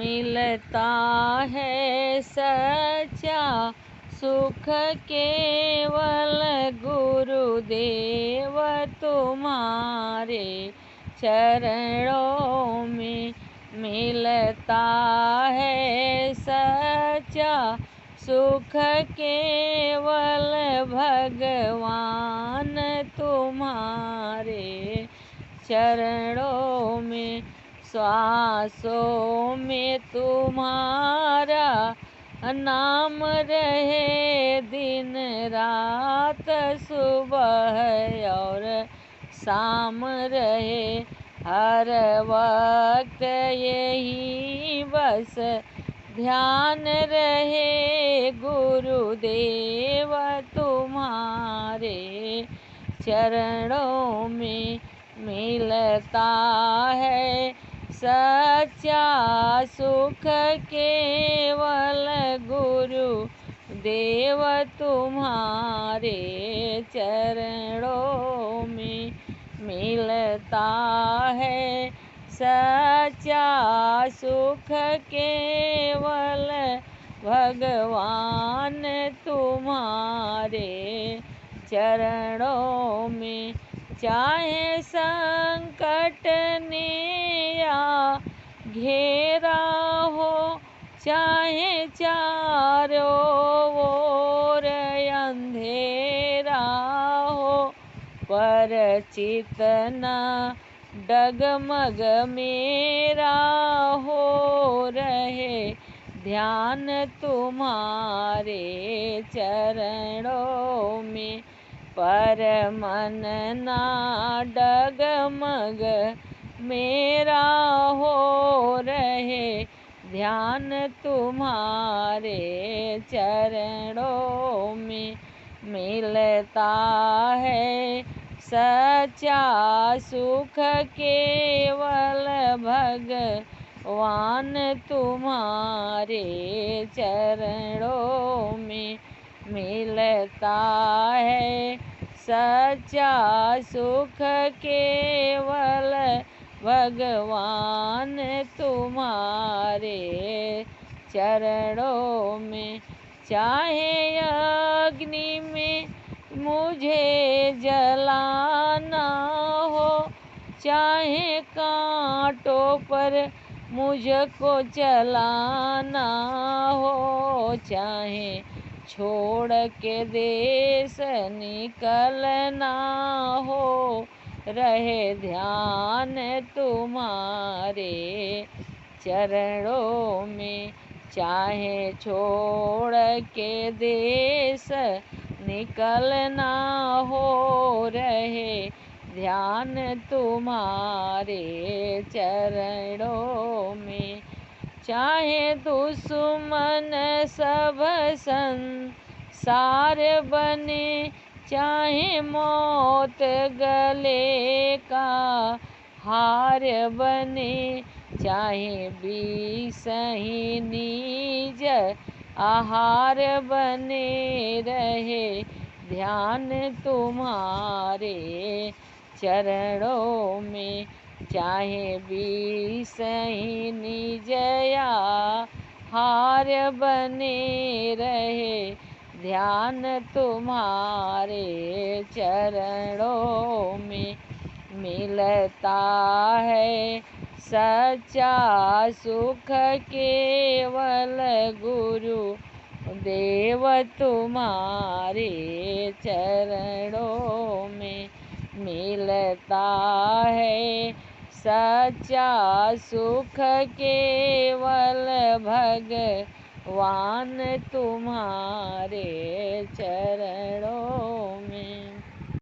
मिलता है सच्चा सुख केवल गुरुदेव तुम्हारे चरणों में। मिलता है सच्चा सुख केवल भगवान तुम्हारे चरणों में। श्वासों में तुम्हारा नाम रहे दिन रात, सुबह और शाम रहे हर वक्त यही बस ध्यान रहे गुरुदेव तुम्हारे चरणों में। मिलता है सच्चा सुख केवल गुरुदेव तुम्हारे चरणों में। मिलता है सच्चा सुख केवल भगवान तुम्हारे चरणों में। चाहे संकट ने या घेरा हो, चाहे चारों ओर अंधेरा हो, पर चित न डगमग मेरा हो रहे ध्यान तुम्हारे चरणों में। पर मन ना डगमग मेरा हो रहे ध्यान तुम्हारे चरणों में। मिलता है सच्चा सुख केवल भगवान तुम्हारे चरणों में। मिलता है सच्चा सुख केवल भगवान तुम्हारे चरणों में। चाहे अग्नि में मुझे जलाना हो, चाहे कांटों पर मुझको चलाना हो, चाहे छोड़ के देश निकलना हो, रहे ध्यान तुम्हारे चरणों में। चाहे छोड़ के देश निकलना हो, रहे ध्यान तुम्हारे चरणों में। चाहे दुश्मन सब संसार बने, चाहे मौत गले का हार बने, चाहे विष ही निज आहार बने, रहे ध्यान तुम्हारे चरणों में। चाहे विष ही निज आहार बने, रहे ध्यान तुम्हारे चरणों में। मिलता है सच्चा सुख केवल गुरुदेव तुम्हारे चरणों में। मिलता है सच्चा सुख केवल भगवान तुम्हारे चरणों में।